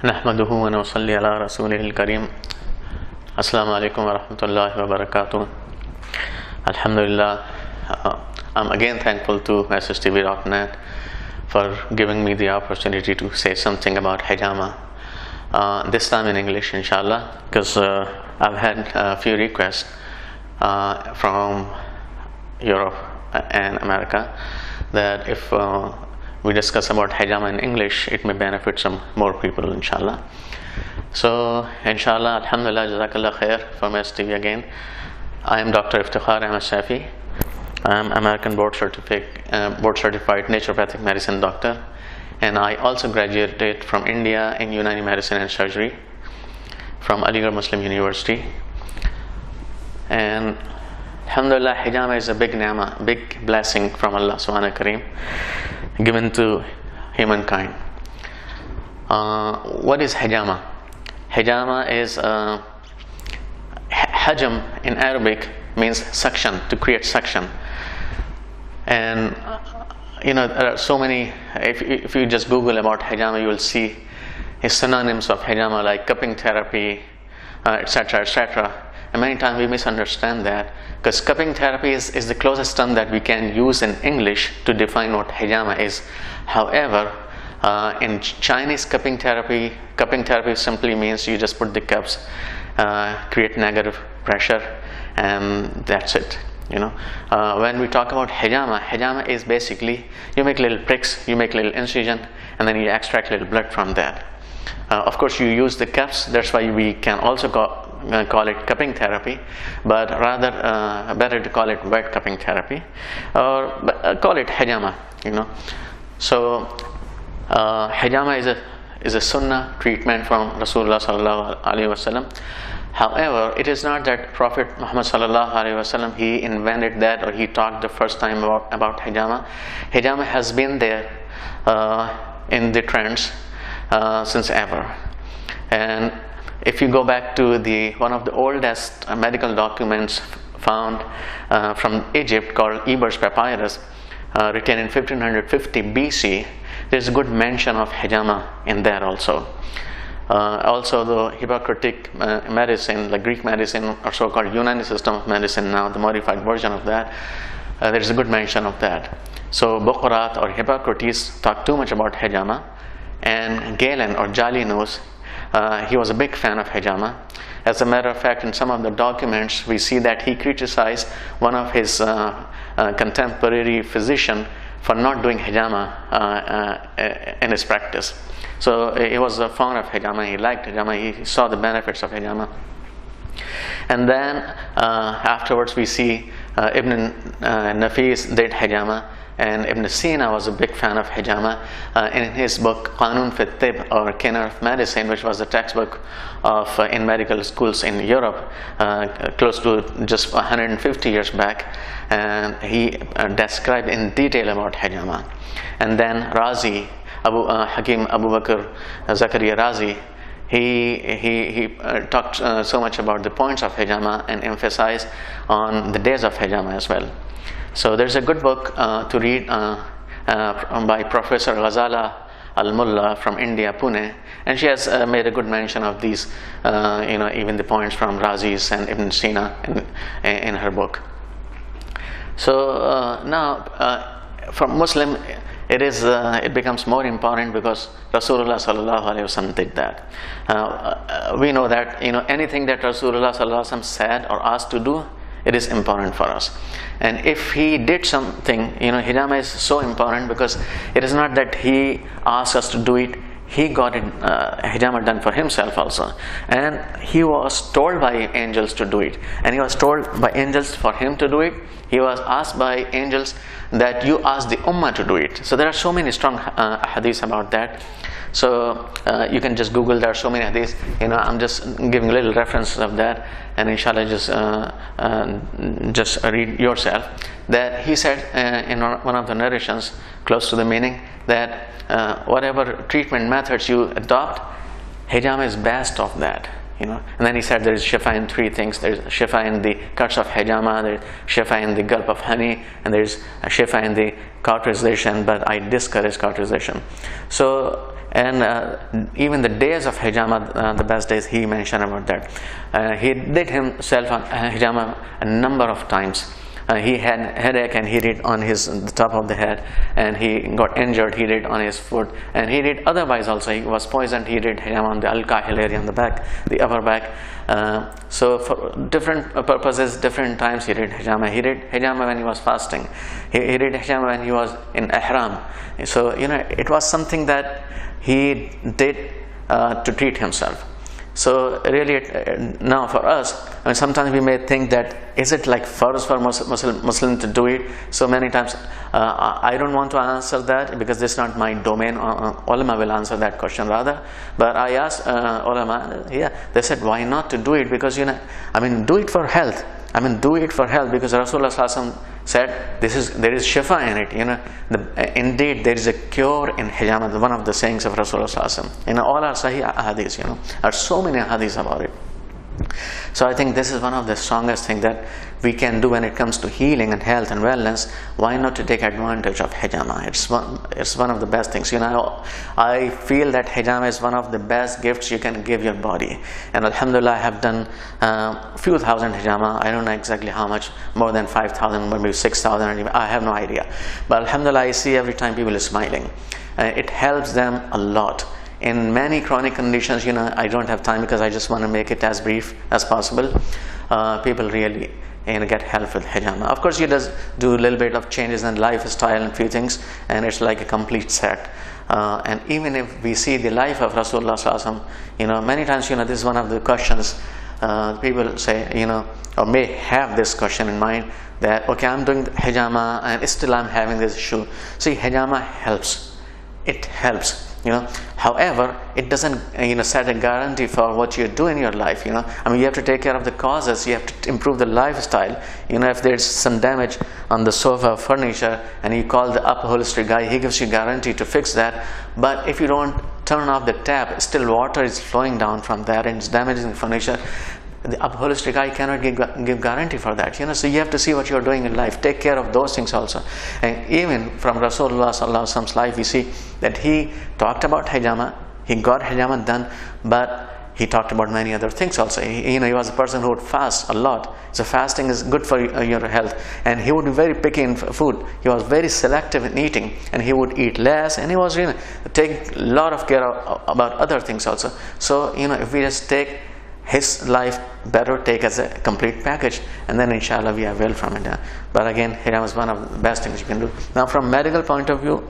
नहमदुहु व नसल्ली अला रसूलिहिल करीम। अस्सलामु अलैकुम व रहमतुल्लाहि व बरकातुहू। Alhamdulillah, I'm again thankful to SSTV.net for giving me the opportunity to say something about hijama. This time in English, inshallah, because I've had a few requests from Europe and America that if we discuss about hijama in English, it may benefit some more people, inshallah. So, inshallah, alhamdulillah, jazakallah khair from STV again. I am Dr. Iftikhar Ahmed Shafi. I am American board certified naturopathic medicine doctor, and I also graduated from India in Unani Medicine and Surgery from Aligarh Muslim University. And alhamdulillah, hijama is a big ni'mah, big blessing from Allah Subhanahu wa Kareem given to humankind. What is hijama? Hijama is hajam in Arabic means suction, to create suction. And there are so many, if you just Google about hijama, you will see synonyms of hijama like cupping therapy, etc., etc. And many times we misunderstand that, because cupping therapy is the closest term that we can use in English to define what hijama is. However, in Chinese cupping therapy simply means you just put the cups, create negative pressure, and that's it. When we talk about hijama is basically you make little pricks, you make little incision, and then you extract little blood from that. Of course, you use the cups. That's why we can also call it cupping therapy, but rather better to call it wet cupping therapy, or call it hijama. So hijama is a sunnah treatment from Rasulullah sallallahu alaihi wasallam. However, it is not that Prophet Muhammad sallallahu alaihi wasallam he invented that or he talked the first time about hijama. Hijama has been there in the trends since ever. And if you go back to one of the oldest medical documents found from Egypt called Eber's Papyrus, written in 1550 BC, there's a good mention of hijama in there also. Also, the Hippocratic medicine, the Greek medicine, or so-called Unani system of medicine now, the modified version of that, there's a good mention of that. So Bokharat or Hippocrates talked too much about hijama, and Galen or Jalinus, he was a big fan of hijama. As a matter of fact, in some of the documents, we see that he criticized one of his contemporary physician for not doing hijama in his practice. So he was fond of hijama, he liked hijama, he saw the benefits of hijama. And then afterwards we see Ibn Nafis did hijama, and Ibn Sina was a big fan of hijama. In his book Qanun fi Tib, or Canon of Medicine, which was the textbook in medical schools in Europe close to just 150 years back, and he described in detail about hijama. And then Razi, Hakim Abu Bakr Zakaria Razi, he talked so much about the points of hijama and emphasized on the days of hijama as well. So there's a good book to read by Professor Ghazala Al-Mulla from India, Pune, and she has made a good mention of these, even the points from Razi's and Ibn Sina in her book. So now for Muslim, it becomes more important because Rasulullah sallallahu alaihi wasallam did that. We know that anything that Rasulullah sallallahu alaihi wasallam said or asked to do, it is important for us. And if he did something, hijama is so important because it is not that he asked us to do it, he got it hijama done for himself also, and he was told by angels to do it, and he was told by angels for him to do it. He was asked by angels that you ask the ummah to do it. So there are so many strong hadiths about that. So you can just Google, there are so many hadiths. I'm just giving a little references of that, and inshallah just read yourself. That he said in one of the narrations close to the meaning that whatever treatment methods you adopt, hijama is best of that. And then he said there is shifa in 3 things. There is shifa in the cuts of hijama, there is shifa in the gulp of honey, and there is shifa in the cauterization, but I discourage cauterization. So, and even the days of hijama, the best days, he mentioned about that. He did himself on hijama a number of times. He had headache and he did on the top of the head, and he got injured, he did on his foot, and he did otherwise also. He was poisoned, he did hijama on the al-kahil area on the back, the upper back. So for different purposes, different times he did hijama. He did hijama when he was fasting. He did hijama when he was in ihram. So it was something that he did to treat himself. So really, now for us, sometimes we may think that is it like first for Muslim to do it? So many times I don't want to answer that because this is not my domain. Ulama will answer that question rather. But I asked ulama, they said why not to do it? Because do it for health. Do it for health, because Rasulullah Sallallahu Alaihi Wasallam said there is shifa in it. Indeed, there is a cure in hijama. One of the sayings of Rasulullah Sallallahu Alaihi Wasallam. All our sahih hadiths, are so many hadiths about it. So I think this is one of the strongest things that we can do when it comes to healing and health and wellness. Why not to take advantage of hijama? It's one of the best things. I feel that hijama is one of the best gifts you can give your body. And alhamdulillah, I have done few thousand hijama. I don't know exactly how much, more than 5,000, maybe 6,000. I have no idea. But alhamdulillah, I see every time people are smiling. It helps them a lot. In many chronic conditions, I don't have time because I just want to make it as brief as possible. People really get help with hijama. Of course, you just do a little bit of changes in lifestyle and few things, and it's like a complete set. And even if we see the life of Rasulullah Sallallahu Alaihi Wasallam, many times, this is one of the questions people say, or may have this question in mind that, okay, I'm doing hijama and still I'm having this issue. See, hijama helps. It helps. However, it doesn't set a guarantee for what you do in your life. You have to take care of the causes. You have to improve the lifestyle. If there's some damage on the sofa furniture and you call the upholstery guy, he gives you guarantee to fix that. But if you don't turn off the tap, still water is flowing down from there and it's damaging the furniture. The upholstery guy cannot give guarantee for that. So you have to see what you're doing in life. Take care of those things also. And even from Rasulullah Sallallahu Alaihi Wasallam's life, we see that he talked about hijama. He got hijama done, but he talked about many other things also. He was a person who would fast a lot. So fasting is good for your health. And he would be very picky in food. He was very selective in eating, and he would eat less. And he was take a lot of care about other things also. So if we just take his life better, take as a complete package, and then inshallah we are well from it. But again, hijama is one of the best things you can do. Now from medical point of view,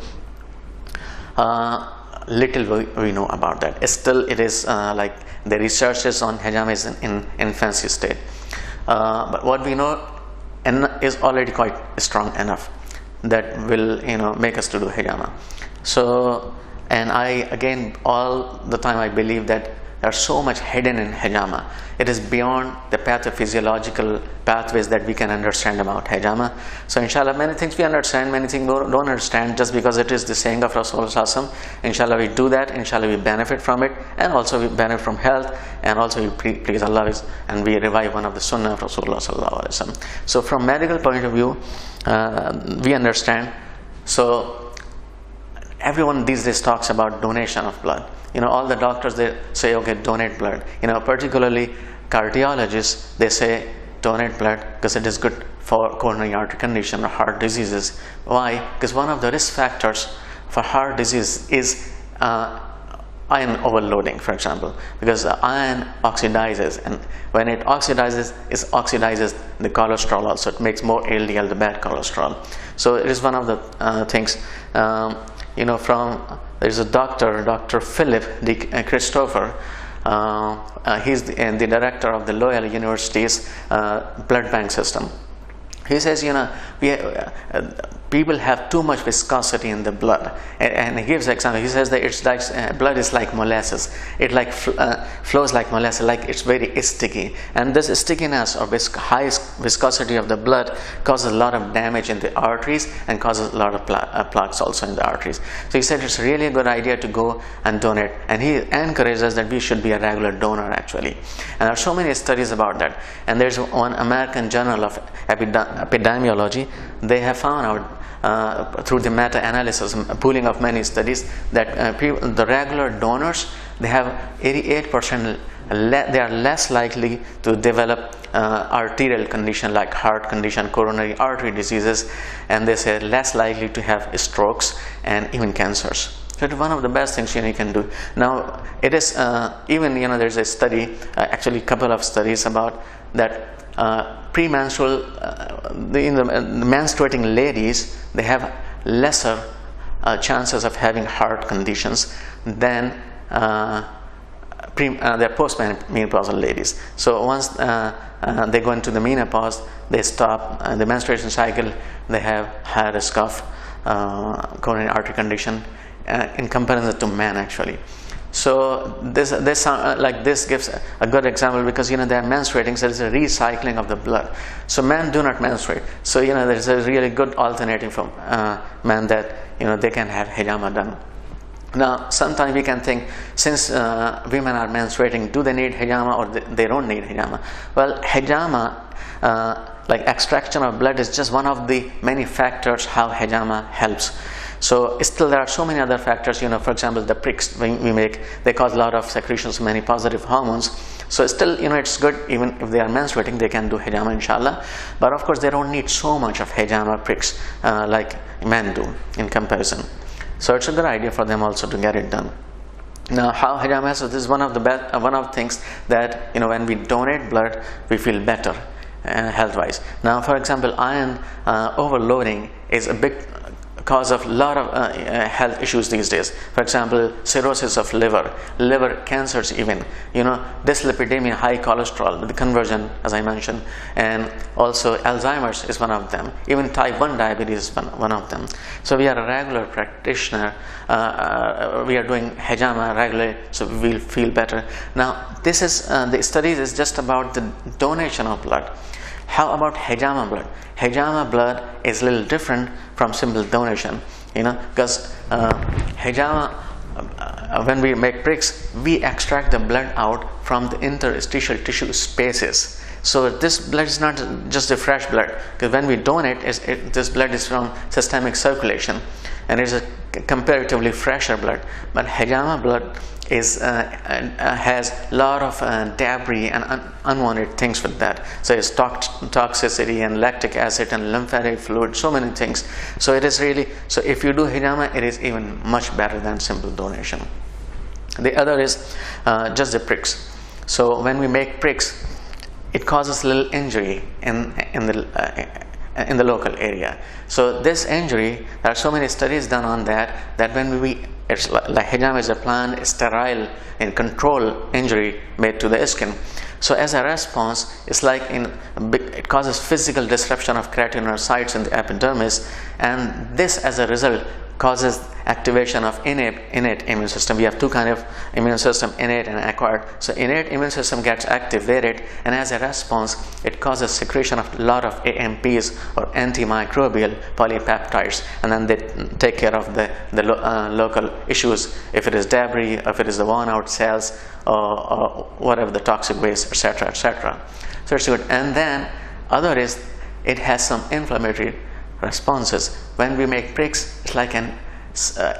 little we know about that. Still it is like the researches on hijama is in infancy state. But what we know is already quite strong enough that will make us to do hijama. So, and again all the time I believe that there's so much hidden in hijama. It is beyond the pathophysiological pathways that we can understand about hijama. So inshallah, many things we understand, many things we don't understand just because it is the saying of Rasulullah. Inshallah we do that, inshallah we benefit from it, and also we benefit from health, and also we please Allah and we revive one of the sunnah of Rasulullah. So from medical point of view, we understand. So everyone these days talks about donation of blood. All the doctors, they say, okay, donate blood. Particularly cardiologists, they say donate blood because it is good for coronary artery condition or heart diseases. Why? Because one of the risk factors for heart disease is iron overloading, for example, because iron oxidizes, and when it oxidizes, it oxidizes the cholesterol also. It makes more LDL, the bad cholesterol. So it is one of the things. There's a Dr. Philip D. Christopher. He's the director of the Loyola University's blood bank system. He says, people have too much viscosity in the blood, and he gives an example. He says that it's like blood is like molasses. It like flows like molasses, like it's very sticky, and this stickiness or high viscosity of the blood causes a lot of damage in the arteries and causes a lot of plaques also in the arteries. So he said it's really a good idea to go and donate, and he encourages us that we should be a regular donor actually. And there are so many studies about that, and there's one American Journal of Epidemiology. They have found out through the meta-analysis, pooling of many studies, that the regular donors, they have 88%, they are less likely to develop arterial condition like heart condition, coronary artery diseases, and they say less likely to have strokes and even cancers. So it's one of the best things you can do. Now it is even there's a study, actually a couple of studies about that. Premenstrual, the menstruating ladies, they have lesser chances of having heart conditions than their postmenopausal ladies. So once they go into the menopause, they stop the menstruation cycle, they have higher risk of coronary artery condition in comparison to men actually. So this gives a good example, because they are menstruating, so there's a recycling of the blood. So men do not menstruate, so there's a really good alternative for men that they can have hijama done. Now sometimes we can think, since women are menstruating, do they need hijama or they don't need hijama? Well, hijama, like extraction of blood, is just one of the many factors how hijama helps. So still there are so many other factors, for example, the pricks we make, they cause a lot of secretions of many positive hormones. So still, it's good, even if they are menstruating, they can do hijama inshallah. But of course they don't need so much of hijama pricks like men do in comparison. So it's a good idea for them also to get it done. Now how hijama, so this is one of the things that when we donate blood, we feel better health-wise. Now for example, iron overloading is a big cause of a lot of health issues these days. For example, cirrhosis of liver cancers even, dyslipidemia, high cholesterol, the conversion as I mentioned, and also Alzheimer's is one of them. Even type 1 diabetes is one of them. So we are a regular practitioner, we are doing hijama regularly, so we'll feel better. Now this is, the studies is just about the donation of blood. How about hijama blood? Hijama blood is a little different from simple donation, because hijama, when we make pricks, we extract the blood out from the interstitial tissue spaces. So this blood is not just a fresh blood, because when we donate, this blood is from systemic circulation, and it's a comparatively fresher blood. But hijama blood has a lot of debris and unwanted things with that. So it's toxicity and lactic acid and lymphatic fluid, so many things. So it is really, so if you do hijama, it is even much better than simple donation. The other is just the pricks. So when we make pricks, it causes a little injury in the local area. So this injury, there are so many studies done on that when it's like hijama is a planned, sterile and controlled injury made to the skin. So as a response, it's like it causes physical disruption of keratinocytes in the epidermis, and this as a result causes activation of innate immune system. We have two kinds of immune system, innate and acquired. So innate immune system gets activated, and as a response, it causes secretion of a lot of AMPs or antimicrobial polypeptides, and then they take care of the local issues, if it is debris, if it is the worn out cells, or whatever the toxic waste, etc., etc. So it's good. And then other is, it has some inflammatory responses. When we make pricks, it's like an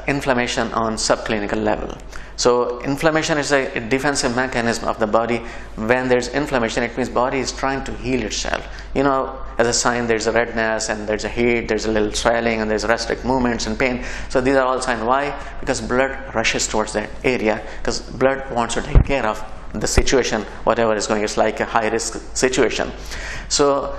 inflammation on subclinical level. So inflammation is a defensive mechanism of the body. When there's inflammation, it means body is trying to heal itself. As a sign, there's a redness and there's a heat, there's a little swelling, and there's restless movements and pain. So these are all signs. Why? Because blood rushes towards that area, because blood wants to take care of the situation, whatever is going. It's like a high risk situation. So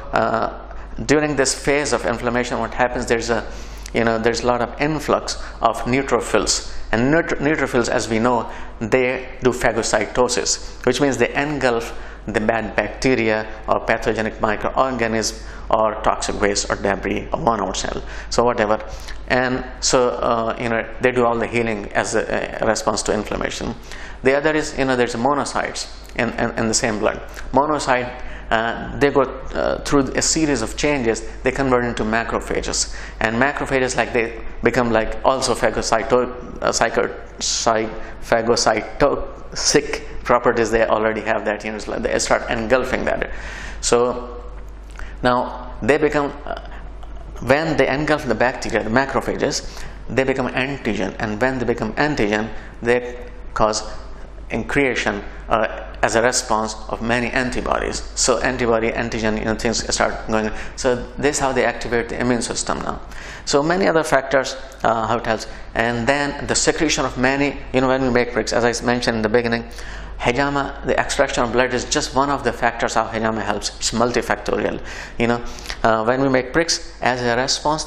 during this phase of inflammation, what happens, there's a there's a lot of influx of neutrophils. And neutrophils, as we know, they do phagocytosis, which means they engulf the bad bacteria or pathogenic microorganisms or toxic waste or debris or worn-out cell, so whatever. And so they do all the healing as a response to inflammation. The other is, there's monocytes in the same blood. Monocyte, they go through a series of changes. They convert into macrophages, and macrophages, like, they become like also phagocytotic properties. They already have that. It's like they start engulfing that. So now they become, when they engulf the bacteria, the macrophages, they become antigen, and when they become antigen, they cause in creation as a response of many antibodies. So antigen, things start going. So this is how they activate the immune system now. So many other factors, how it helps. And then the secretion of many, when we make bricks, as I mentioned in the beginning, Hijama, the extraction of blood is just one of the factors how Hijama helps. It's multifactorial. When we make bricks, as a response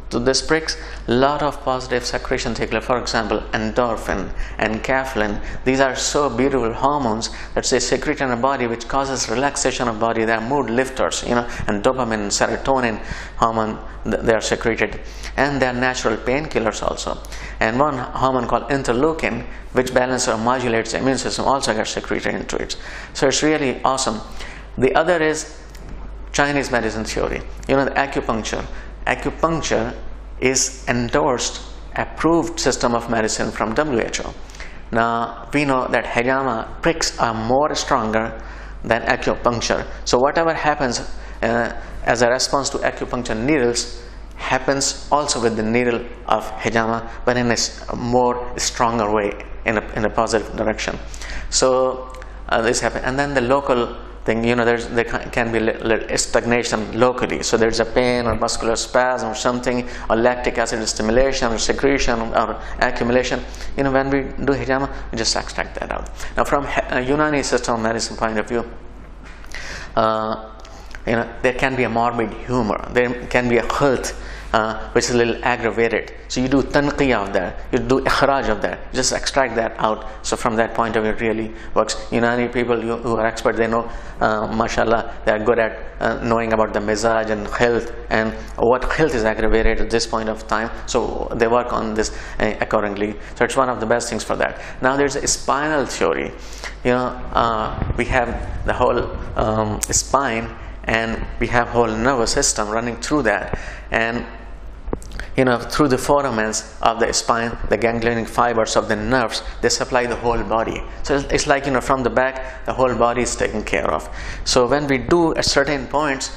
to this bricks, a lot of positive secretion take place. For example, endorphin and caffeine. These are so beautiful hormones that they secrete in the body, which causes relaxation of body. They are mood lifters, and dopamine and serotonin hormone, they are secreted. And they are natural painkillers also. And one hormone called interleukin, which balances or modulates the immune system, also gets secreted into it. So it's really awesome. The other is Chinese medicine theory. The acupuncture. Acupuncture is endorsed, approved system of medicine from WHO. Now we know that Hijama pricks are more stronger than acupuncture. So whatever happens as a response to acupuncture needles happens also with the needle of Hijama, but in a more stronger way, in a positive direction. So this happens. And then the local thing, there can be stagnation locally. So there's a pain or muscular spasm or something, or lactic acid stimulation or secretion or accumulation. When we do Hijama, we just extract that out. Now from a Unani system of medicine point of view, there can be a morbid humor. There can be a hurt which is a little aggravated. So you do tanqiyah of that, you do ikhraj of that, just extract that out. So from that point of view, it really works. Unani people who are experts, they know, mashallah, they are good at knowing about the mizaj and health, and what health is aggravated at this point of time. So they work on this accordingly. So it's one of the best things for that. Now there's a spinal theory. We have the whole spine, and we have whole nervous system running through that, and through the foramens of the spine, the ganglionic fibers of the nerves, they supply the whole body. So it's like, from the back, the whole body is taken care of. So when we do at certain points,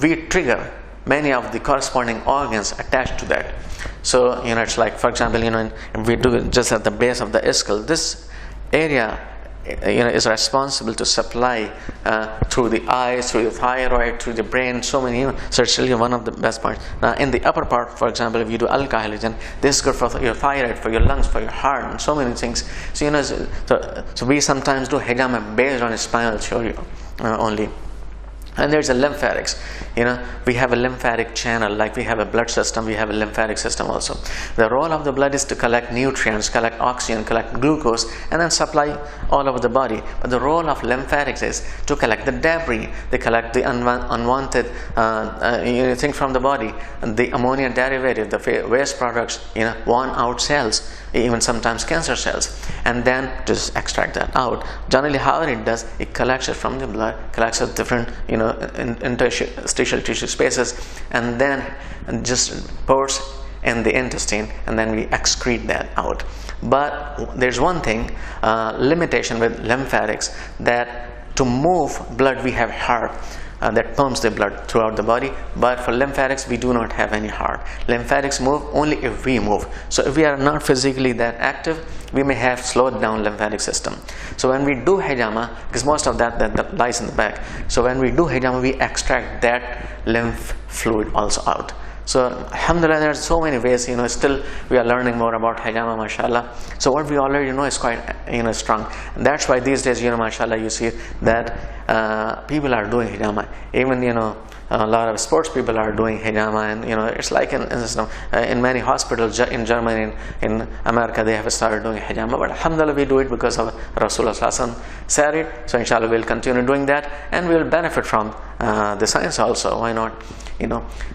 we trigger many of the corresponding organs attached to that. So, it's like, for example, if we do just at the base of the skull, this area is responsible to supply through the eyes, through the thyroid, through the brain, so many. So it's really one of the best parts. Now in the upper part, for example, if you do alcoholism, this is good for your thyroid, for your lungs, for your heart, and so many things. So so we sometimes do Hijama based on a spinal theory only. And there's a lymphatics. We have a lymphatic channel, like we have a blood system, we have a lymphatic system also. The role of the blood is to collect nutrients, collect oxygen, collect glucose, and then supply all over the body. But the role of lymphatics is to collect the debris. They collect the unwanted thing from the body, the ammonia derivative, the waste products, worn out cells, even sometimes cancer cells, and then just extract that out. Generally how it does, it collects it from the blood, collects it different interstitial tissue spaces, and then just pours in the intestine, and then we excrete that out. But there's one thing, limitation with lymphatics, that to move blood we have heart that pumps the blood throughout the body, but for lymphatics we do not have any heart. Lymphatics move only if we move. So if we are not physically that active, we may have slowed down lymphatic system. So when we do Hijama, because most of that lies in the back, so when we do Hijama, we extract that lymph fluid also out. So alhamdulillah, there are so many ways, still we are learning more about Hijama, mashallah. So what we already know is quite strong, and that's why these days, mashallah, you see that people are doing Hijama. Even a lot of sports people are doing hijama, and it's like in many hospitals in Germany, in America, they have started doing hijama. But alhamdulillah, we do it because of Rasulullah sallallahu alaihi wasallam said it. So inshallah we'll continue doing that, and we'll benefit from the science also. Why not?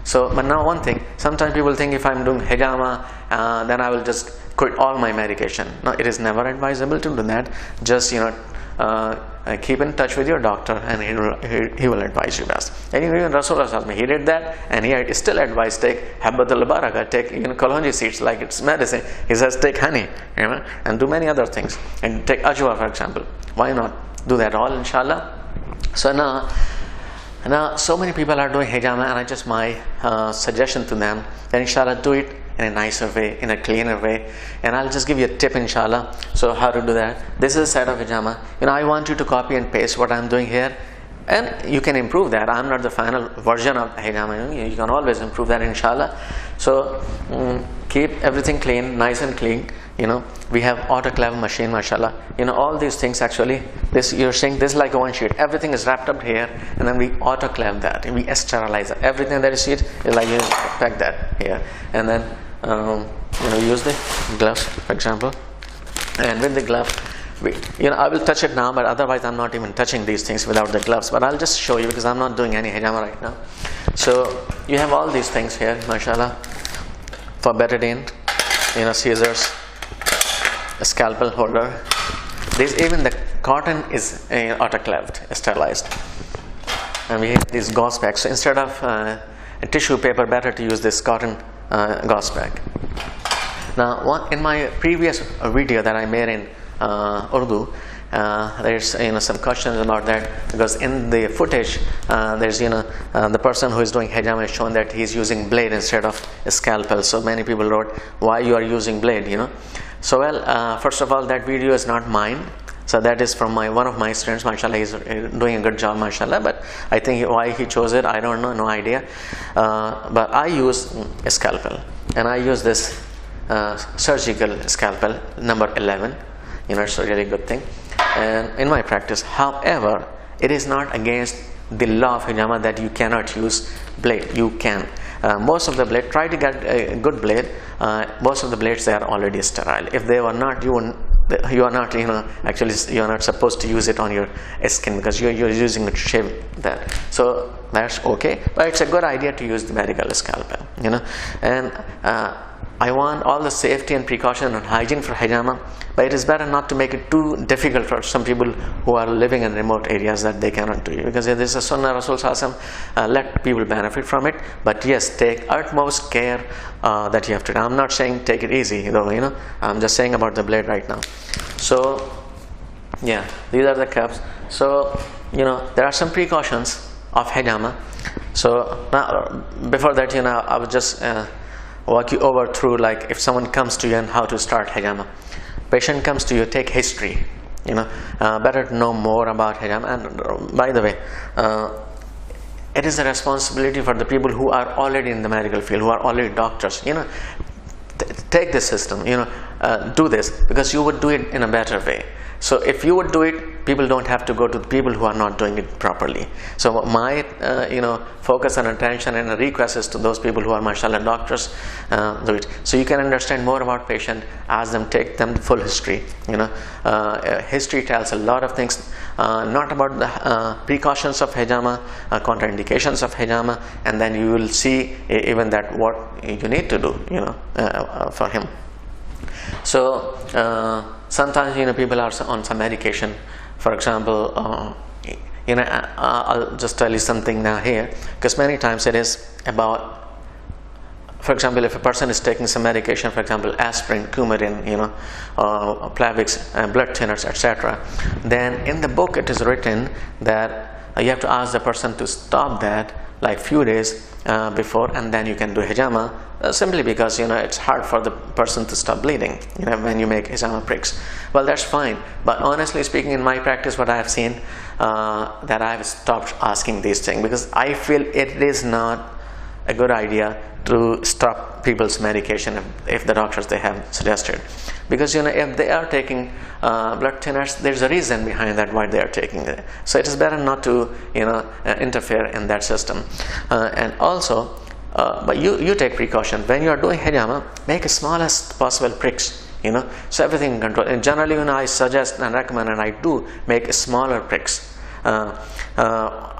So, but now one thing, sometimes people think if I'm doing hijama, then I will just quit all my medication. No, it is never advisable to do that. Just keep in touch with your doctor, and he will advise you best. And even Rasulullah sallallahu alaihi wasallam, he did that, and he still advised take habbatul baraka, take kalonji seeds like it's medicine. He says take honey, and do many other things, and take ajwa, for example. Why not do that all, inshallah? So now so many people are doing hijama, and I just my suggestion to them that inshallah do it in a nicer way, in a cleaner way, and I'll just give you a tip, inshallah. So how to do that? This is a set of hijama. I want you to copy and paste what I'm doing here, and you can improve that. I'm not the final version of hijama. You can always improve that, inshallah. So keep everything clean, nice and clean. We have autoclave machine, mashallah. All these things actually, this you're saying this is like a one sheet. Everything is wrapped up here, and then we autoclave that, and we sterilize it. Everything that you see is like you pack that here, and then use the gloves, for example. And with the glove, I will touch it now, but otherwise I'm not even touching these things without the gloves. But I'll just show you because I'm not doing any hijama right now. So you have all these things here, mashallah, for betadine, scissors, a scalpel holder. Even the cotton is autoclaved, sterilized, and we have these gauze bags. So instead of a tissue paper, better to use this cotton gauze bag. Now, in my previous video that I made in Urdu, there's some questions about that, because in the footage there's the person who is doing hijama is shown that he's using blade instead of a scalpel. So many people wrote, why you are using blade, So well, first of all, that video is not mine. So that is from one of my students, mashallah. He's doing a good job, mashallah. But I think why he chose it, I don't know, no idea. But I use a scalpel, and I use this surgical scalpel number 11. It's a really good thing, and in my practice. However, it is not against the law of hijama that you cannot use blade. You can. Most of the blade, try to get a good blade. Most of the blades, they are already sterile. If they were not, you are not, actually you are not supposed to use it on your skin, because you're using it to shave that. So that's okay, but it's a good idea to use the medical scalpel, and I want all the safety and precaution and hygiene for hijama, but it is better not to make it too difficult for some people who are living in remote areas that they cannot do it, because this is a sunnah Rasul sallallahu alaihi wasallam. Let people benefit from it, but yes, take utmost care that you have to. I'm not saying take it easy, though, I'm just saying about the blade right now. So yeah, these are the cups. So there are some precautions of hijama. So now, before that, I would just walk you over through, like, if someone comes to you and how to start hijama. Patient comes to you, take history. Better to know more about hijama. And by the way, it is a responsibility for the people who are already in the medical field, who are already doctors. Take this system. Do this, because you would do it in a better way. So if you would do it, people don't have to go to the people who are not doing it properly. So my focus and attention and request is to those people who are mashallah doctors, do it. So you can understand more about patient, ask them, take them full history. History tells a lot of things, not about the precautions of hijama, contraindications of hijama, and then you will see even that what you need to do, for him. So sometimes people are on some medication. For example, I'll just tell you something now here, because many times it is about, for example, if a person is taking some medication, for example, aspirin, Coumadin, Plavix, blood thinners, etc., then in the book it is written that you have to ask the person to stop that like few days before, and then you can do hijama, simply because it's hard for the person to stop bleeding when you make hijama pricks. Well, that's fine, but honestly speaking, in my practice, what I have seen, that I have stopped asking these things, because I feel it is not a good idea to stop people's medication if the doctors they have suggested, because if they are taking blood thinners, there's a reason behind that why they are taking it. So it is better not to interfere in that system. And also, but you take precaution when you are doing hijama. Make the smallest possible pricks, so everything in control. And generally, I suggest and recommend, and I do make smaller pricks.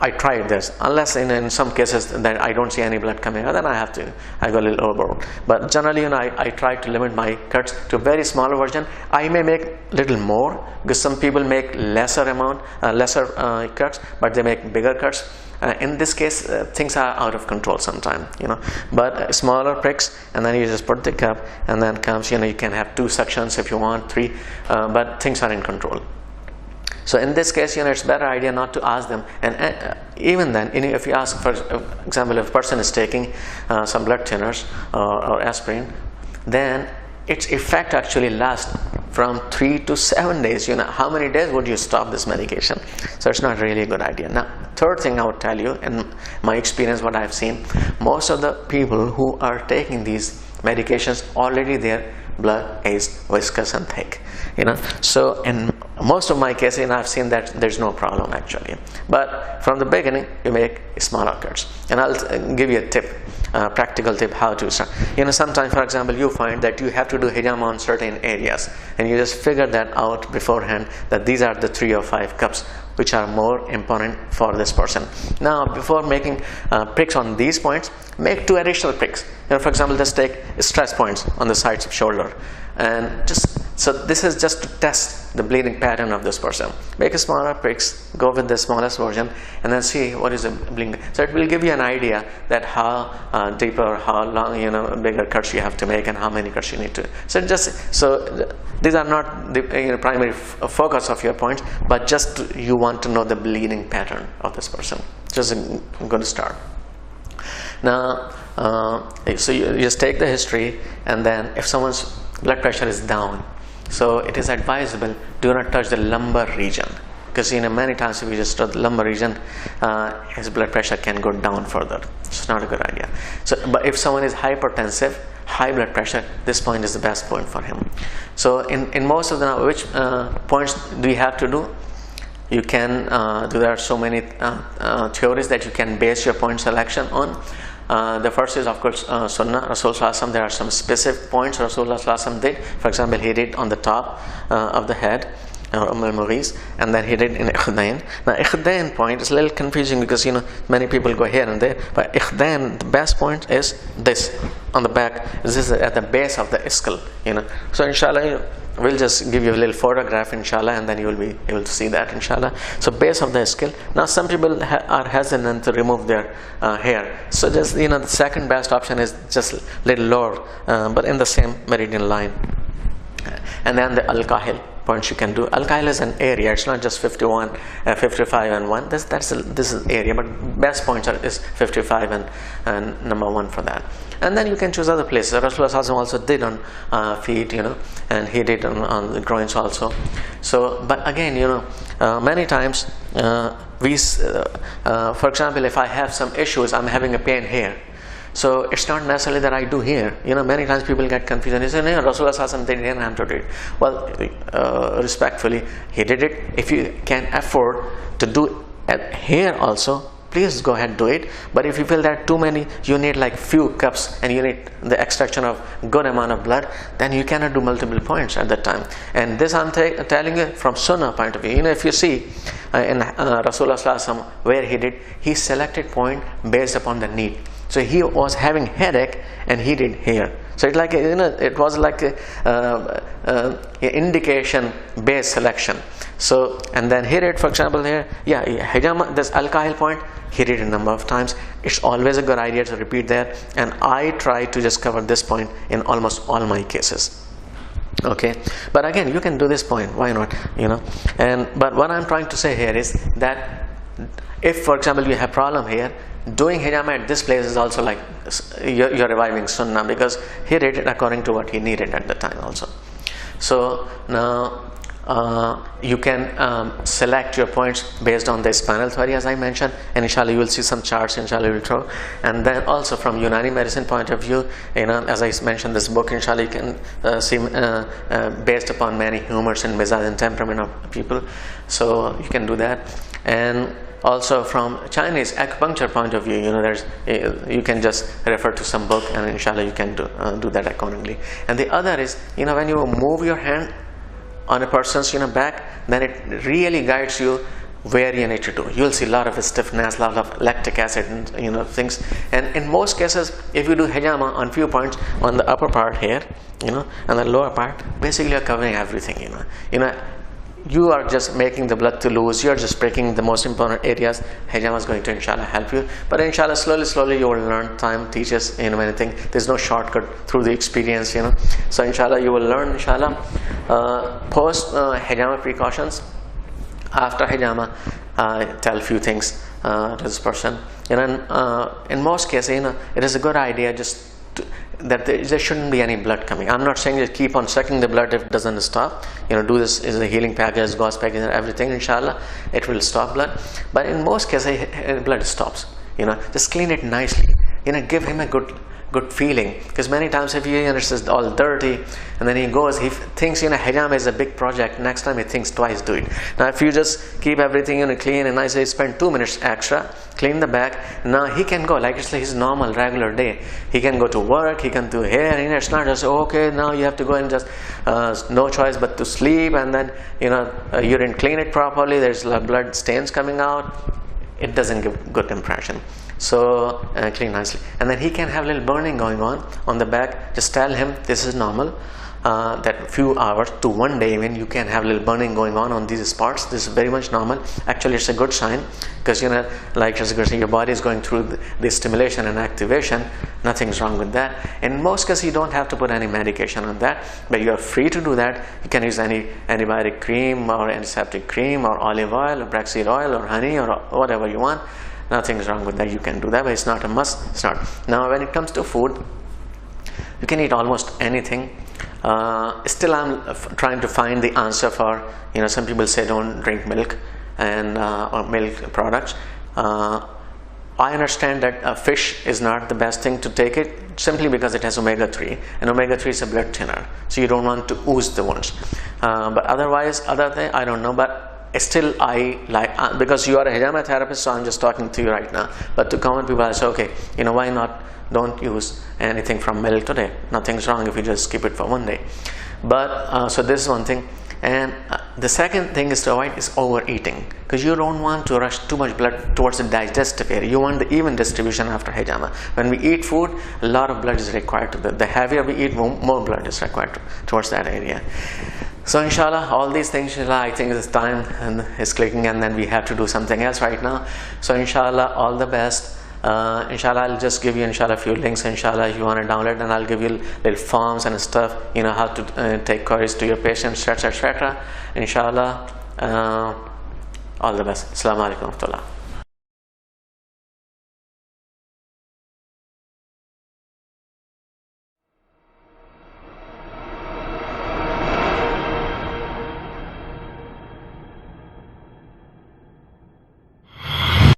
I tried this, unless in some cases that I don't see any blood coming out, then I go a little overboard. But generally, I try to limit my cuts to a very small version. I may make little more, because some people make lesser cuts, but they make bigger cuts. In this case, things are out of control sometimes, but smaller pricks, and then you just put the cup, and then comes, you can have 2 sections if you want, 3, but things are in control. So in this case, it's better idea not to ask them. And even then, if you ask, for example, if a person is taking some blood thinners or aspirin, then its effect actually lasts from 3 to 7 days. How many days would you stop this medication? So it's not really a good idea. Now, third thing I would tell you, in my experience, what I've seen, most of the people who are taking these medications, already their blood is viscous and thick. So in most of my cases, I've seen that there's no problem actually. But from the beginning, you make smaller cuts. And I'll give you a tip, practical tip how to start. Sometimes, for example, you find that you have to do hijama on certain areas, and you just figure that out beforehand, that these are the 3 or 5 cups which are more important for this person. Now, before making pricks on these points, make 2 additional pricks. For example, just take stress points on the sides of shoulder, and so this is just to test the bleeding pattern of this person. Make a smaller pricks, go with the smallest version, and then see what is the bleeding. So it will give you an idea that how deeper, how long, bigger cuts you have to make, and how many cuts you need to. So these are not the primary focus of your points, but just you want to know the bleeding pattern of this person. Just a good start. Now, so you just take the history, and then if someone's blood pressure is down, so it is advisable, do not touch the lumbar region, because many times if you just touch the lumbar region, his blood pressure can go down further. It's not a good idea. So, but if someone is hypertensive, high blood pressure, this point is the best point for him. So in most of the, which points do you have to do? You can there are so many theories that you can base your point selection on. The first is, of course, Sunnah, Rasul Sallallahu. There are some specific points Rasulullah Sallallahu did. For example, he did on the top of the head, and then he did in Ikhdain. Now, Ikhdain point is a little confusing, because many people go here and there, but Ikhdain, the best point is this on the back. This is at the base of the skull. So inshallah, we'll just give you a little photograph, inshallah, and then you will be able to see that, inshallah. So base of the skull. Now some people are hesitant to remove their hair, so just the second best option is just a little lower, but in the same meridian line. And then the al-kahil points you can do. Al-kahil is an area, it's not just 51, 55 and 1. This is area, but best points is 55 and number 1 for that. And then you can choose other places. Rasulullah also did on feet, and he did on the groins also. So, but again, many times for example, if I have some issues, I'm having a pain here. So it's not necessarily that I do here. Many times people get confused and they say, no, Rasulullah they didn't have to do it. Well, respectfully, he did it. If you can afford to do it here also, please go ahead and do it. But if you feel that too many, you need like few cups, and you need the extraction of good amount of blood, then you cannot do multiple points at that time. And this I'm telling you from Sunnah point of view. If you see in Rasulullah where he selected point based upon the need. So he was having headache, and he did here. So it's like it was like a indication based selection. So, and then he did, for example, here, hijama, this al-kahil point, he did a number of times. It's always a good idea to repeat there, and I try to just cover this point in almost all my cases. Okay, but again, you can do this point, why not? But what I'm trying to say here is that if, for example, you have problem here, doing hijama at this place is also like you're reviving sunnah, because he did it according to what he needed at the time also. So now you can select your points based on the spinal theory, as I mentioned, and inshallah you will see some charts, inshallah will throw. And then also from Unani medicine point of view, as I mentioned, this book, inshallah, you can see based upon many humors and mizaj and temperament of people, so you can do that. And also from Chinese acupuncture point of view, you can just refer to some book, and inshallah you can do that accordingly. And the other is, when you move your hand on a person's back, then it really guides you where you need to do. You'll see a lot of stiffness, a lot of lactic acid, and things. And in most cases, if you do hijama on few points on the upper part here, and the lower part, basically you're covering everything. You are just making the blood to loose. You're just breaking the most important areas. Hijama is going to inshallah help you. But inshallah, slowly you will learn. Time teaches anything. There's no shortcut through the experience. So inshallah you will learn. Inshallah, post hijama precautions. After hijama, tell few things to this person. In most cases, it is a good idea just that there shouldn't be any blood coming. I'm not saying just keep on sucking the blood if it doesn't stop. Do this is a healing package, gauze package, and everything. Inshallah, it will stop blood. But in most cases, blood stops. Just clean it nicely. Give him a good feeling, because many times if it's all dirty, and then he goes, he thinks hijama is a big project. Next time he thinks twice do it. Now if you just keep everything clean and nicely, spend 2 minutes extra, clean the back, now he can go like it's like his normal regular day. He can go to work, he can do hair, it's not just okay, now you have to go and just no choice but to sleep, and then you didn't clean it properly, there's blood stains coming out. It doesn't give good impression. So clean nicely, and then he can have a little burning going on the back. Just tell him this is normal, that few hours to 1 day even you can have a little burning going on these spots. This is very much normal. Actually, it's a good sign, because like your body is going through the stimulation and activation. Nothing's wrong with that. In most cases, you don't have to put any medication on that, but you are free to do that. You can use any antibiotic cream or antiseptic cream or olive oil or braxseed oil or honey or whatever you want. Nothing's wrong with that. You can do that, but it's not a must. It's not. Now, when it comes to food, you can eat almost anything. Still, I'm trying to find the answer for, some people say don't drink milk and or milk products. I understand that fish is not the best thing to take it, simply because it has omega-3, and omega-3 is a blood thinner, so you don't want to ooze the wounds. But otherwise, I don't know. But still, I like, because you are a hijama therapist, so I'm just talking to you right now. But to common people, I say, okay, why not? Don't use anything from milk today. Nothing's wrong if you just keep it for 1 day. But so this is one thing. And the second thing is to avoid is overeating, because you don't want to rush too much blood towards the digestive area. You want the even distribution after hijama. When we eat food, a lot of blood is required to the heavier we eat, more blood is required towards that area. So inshallah, all these things, inshallah, I think this time and is clicking, and then we have to do something else right now. So inshallah, all the best. Inshallah, I'll just give you inshallah a few links, inshallah, if you want to download, and I'll give you little forms and stuff, how to take queries to your patients, etc. Inshallah, all the best. Assalamu alaikum wa rahmatullah.